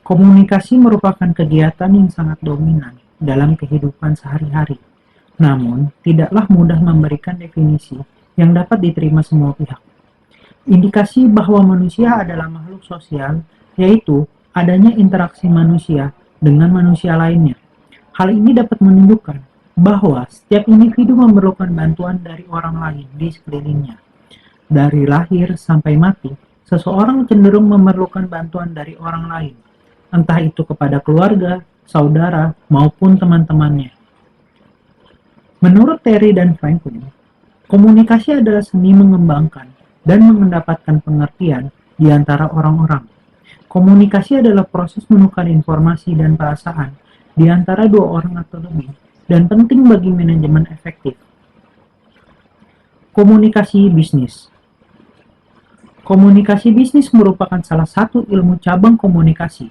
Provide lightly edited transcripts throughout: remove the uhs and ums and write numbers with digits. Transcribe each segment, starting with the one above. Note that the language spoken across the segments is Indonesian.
Komunikasi merupakan kegiatan yang sangat dominan dalam kehidupan sehari-hari. Namun, tidaklah mudah memberikan definisi yang dapat diterima semua pihak. Indikasi bahwa manusia adalah makhluk sosial, yaitu adanya interaksi manusia dengan manusia lainnya. Hal ini dapat menunjukkan bahwa setiap individu memerlukan bantuan dari orang lain di sekelilingnya. Dari lahir sampai mati, seseorang cenderung memerlukan bantuan dari orang lain, entah itu kepada keluarga, saudara, maupun teman-temannya. Menurut Terry dan Franklin, komunikasi adalah seni mengembangkan dan mendapatkan pengertian di antara orang-orang. Komunikasi adalah proses menukar informasi dan perasaan di antara dua orang atau lebih, dan penting bagi manajemen efektif. Komunikasi bisnis. Komunikasi bisnis merupakan salah satu ilmu cabang komunikasi.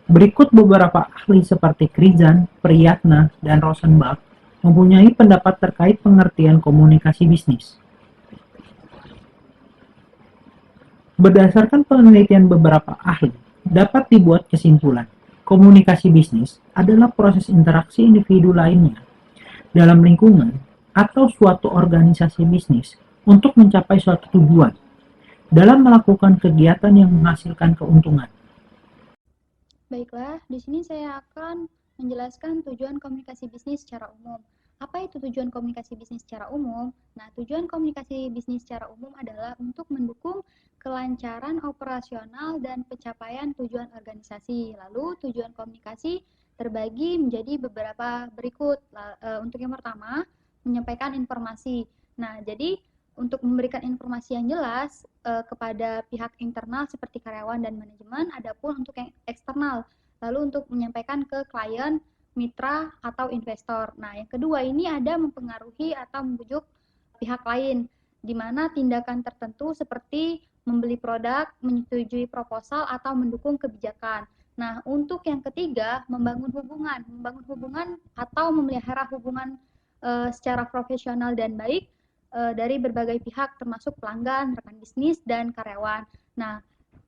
Berikut beberapa ahli seperti Krizan, Priyatna, dan Rosenbach mempunyai pendapat terkait pengertian komunikasi bisnis. Berdasarkan penelitian beberapa ahli, dapat dibuat kesimpulan, komunikasi bisnis adalah proses interaksi individu lainnya dalam lingkungan atau suatu organisasi bisnis untuk mencapai suatu tujuan dalam melakukan kegiatan yang menghasilkan keuntungan. Baiklah, di sini saya akan menjelaskan tujuan komunikasi bisnis secara umum. Apa itu tujuan komunikasi bisnis secara umum? Nah, tujuan komunikasi bisnis secara umum adalah untuk mendukung kelancaran operasional dan pencapaian tujuan organisasi. Lalu, tujuan komunikasi terbagi menjadi beberapa berikut. Untuk yang pertama, menyampaikan informasi. Nah, jadi untuk memberikan informasi yang jelas kepada pihak internal seperti karyawan dan manajemen, adapun untuk yang eksternal, lalu untuk menyampaikan ke klien, mitra, atau investor. Nah, yang kedua ini ada mempengaruhi atau membujuk pihak lain, di mana tindakan tertentu seperti membeli produk, menyetujui proposal, atau mendukung kebijakan. Nah, untuk yang ketiga, membangun hubungan atau memelihara hubungan secara profesional dan baik dari berbagai pihak termasuk pelanggan, rekan bisnis, dan karyawan. Nah,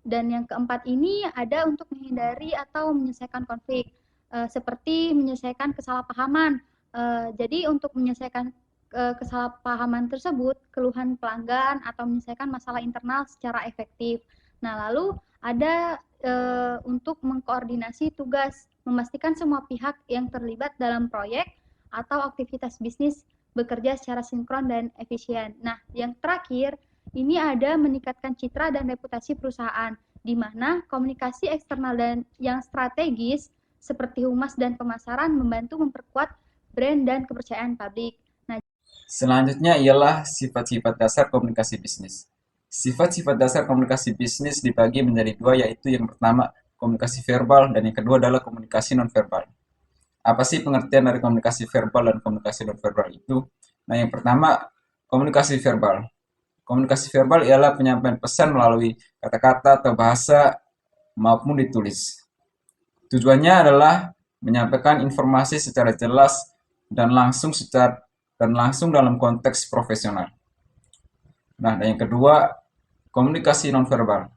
dan yang keempat ini ada untuk menghindari atau menyelesaikan konflik, seperti menyelesaikan kesalahpahaman. Jadi untuk menyelesaikan kesalahpahaman tersebut, keluhan pelanggan atau menyelesaikan masalah internal secara efektif. Nah, lalu ada untuk mengkoordinasi tugas, memastikan semua pihak yang terlibat dalam proyek atau aktivitas bisnis bekerja secara sinkron dan efisien. Nah, yang terakhir, ini ada meningkatkan citra dan reputasi perusahaan, di mana komunikasi eksternal dan yang strategis seperti humas dan pemasaran membantu memperkuat brand dan kepercayaan publik. Nah, selanjutnya ialah sifat-sifat dasar komunikasi bisnis. Sifat-sifat dasar komunikasi bisnis dibagi menjadi dua, yaitu yang pertama komunikasi verbal dan yang kedua adalah komunikasi nonverbal. Apa sih pengertian dari komunikasi verbal dan komunikasi nonverbal itu? Nah, yang pertama, komunikasi verbal. Komunikasi verbal ialah penyampaian pesan melalui kata-kata atau bahasa maupun ditulis. Tujuannya adalah menyampaikan informasi secara jelas dan langsung dalam konteks profesional. Nah, dan yang kedua, komunikasi nonverbal.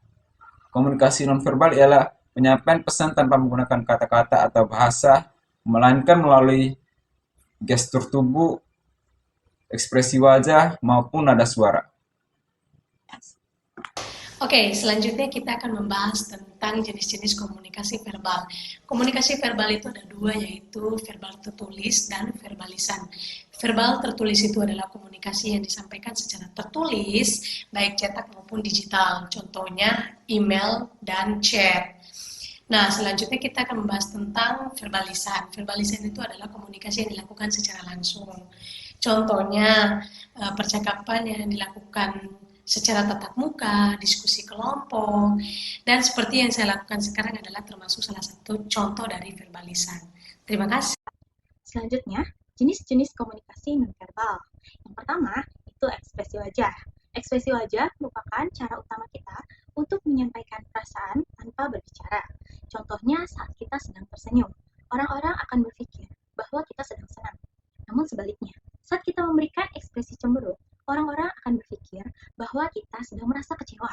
Komunikasi nonverbal ialah penyampaian pesan tanpa menggunakan kata-kata atau bahasa, melainkan melalui gestur tubuh, ekspresi wajah, maupun nada suara. Oke, selanjutnya kita akan membahas tentang jenis-jenis komunikasi verbal. Komunikasi verbal itu ada dua, yaitu verbal tertulis dan verbalisan. Verbal tertulis itu adalah komunikasi yang disampaikan secara tertulis, baik cetak maupun digital. Contohnya email dan chat. Nah, selanjutnya kita akan membahas tentang verbalisan. Verbalisan itu adalah komunikasi yang dilakukan secara langsung. Contohnya, percakapan yang dilakukan secara tatap muka, diskusi kelompok, dan seperti yang saya lakukan sekarang adalah termasuk salah satu contoh dari verbalisan. Terima kasih. Selanjutnya, jenis-jenis komunikasi nonverbal. Yang pertama, itu ekspresi wajah. Ekspresi wajah merupakan cara utama kita untuk menyampaikan perasaan tanpa berbicara. Contohnya saat kita sedang tersenyum, orang-orang akan berpikir bahwa kita sedang senang. Namun sebaliknya, saat kita memberikan ekspresi cemberut, orang-orang akan berpikir bahwa kita sedang merasa kecewa.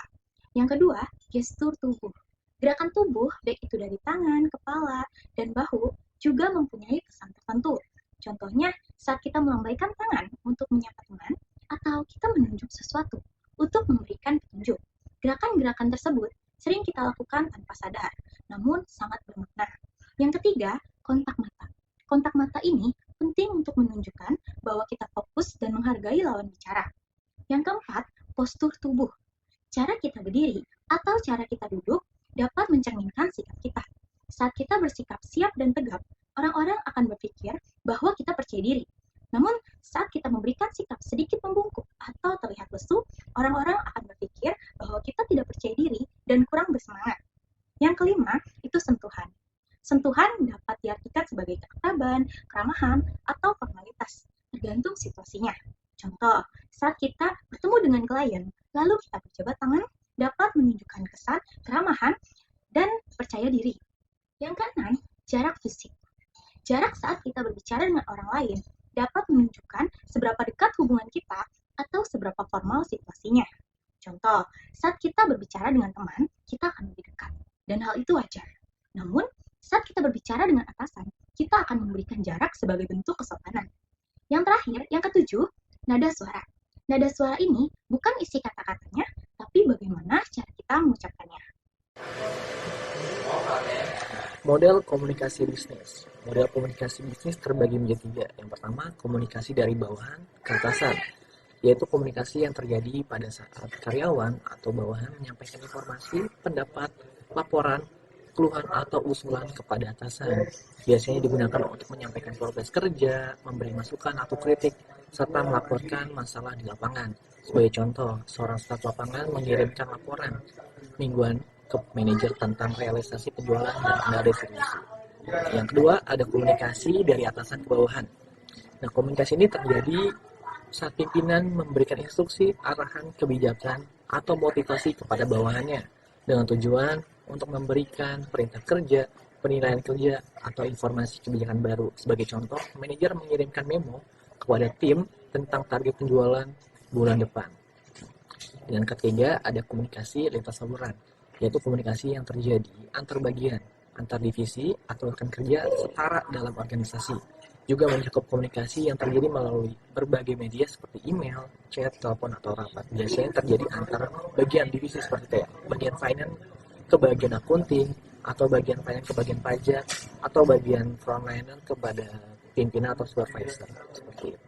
Yang kedua, gestur tubuh. Gerakan tubuh, baik itu dari tangan, kepala, dan bahu, juga mempunyai pesan tertentu. Contohnya, saat kita melambaikan tangan untuk menyapa teman, atau kita menunjuk sesuatu untuk memberikan petunjuk. Gerakan-gerakan tersebut sering kita lakukan tanpa sadar, namun sangat bermakna. Yang ketiga, kontak mata. Kontak mata ini penting untuk menunjukkan bahwa kita fokus dan menghargai lawan bicara. Yang keempat, postur tubuh. Cara kita berdiri atau cara kita duduk dapat mencerminkan sikap kita. Saat kita bersikap siap dan tegap, orang-orang akan berpikir bahwa kita percaya diri. Namun, saat kita memberikan sikap sedikit membungkuk atau terlihat lesu, orang-orang akan berpikir bahwa kita tidak percaya diri dan kurang bersemangat. Yang kelima, itu sentuhan. Sentuhan dapat diartikan sebagai keakraban, keramahan, atau formalitas, tergantung situasinya. Contoh, saat kita bertemu dengan klien, lalu kita berjabat tangan, dapat menunjukkan kesan keramahan dan percaya diri. Yang keenam, jarak fisik. Jarak saat kita berbicara dengan orang lain dapat menunjukkan seberapa dekat hubungan kita atau seberapa formal situasinya. Contoh, saat kita berbicara dengan teman, kita akan lebih dekat, dan hal itu wajar. Namun, saat kita berbicara dengan atasan, kita akan memberikan jarak sebagai bentuk kesopanan. Yang terakhir, yang ketujuh, nada suara. Nada suara ini bukan isi kata-katanya, tapi bagaimana cara kita mengucapkannya. Model komunikasi bisnis. Model komunikasi bisnis terbagi menjadi tiga. Yang pertama, komunikasi dari bawahan ke atasan, yaitu komunikasi yang terjadi pada saat karyawan atau bawahan menyampaikan informasi, pendapat, laporan, keluhan atau usulan kepada atasan. Biasanya digunakan untuk menyampaikan progres kerja, memberi masukan atau kritik, serta melaporkan masalah di lapangan. Sebagai contoh, seorang staf lapangan mengirimkan laporan mingguan ke manajer tentang realisasi penjualan dan tanda distribusi. Yang kedua, ada komunikasi dari atasan ke bawahan. Nah, komunikasi ini terjadi saat pimpinan memberikan instruksi, arahan, kebijakan, atau motivasi kepada bawahannya dengan tujuan untuk memberikan perintah kerja, penilaian kerja, atau informasi kebijakan baru. Sebagai contoh, manajer mengirimkan memo kepada tim tentang target penjualan bulan depan. Dan ketiga, ada komunikasi lintas saluran, yaitu komunikasi yang terjadi antar bagian, antar divisi, atau rekan kerja setara dalam organisasi. Juga mencakup komunikasi yang terjadi melalui berbagai media seperti email, chat, telepon, atau rapat. Biasanya terjadi antar bagian divisi seperti kayak bagian finance ke bagian accounting, atau bagian finance ke bagian pajak, atau bagian frontliner kepada pimpinan atau supervisor. Seperti itu.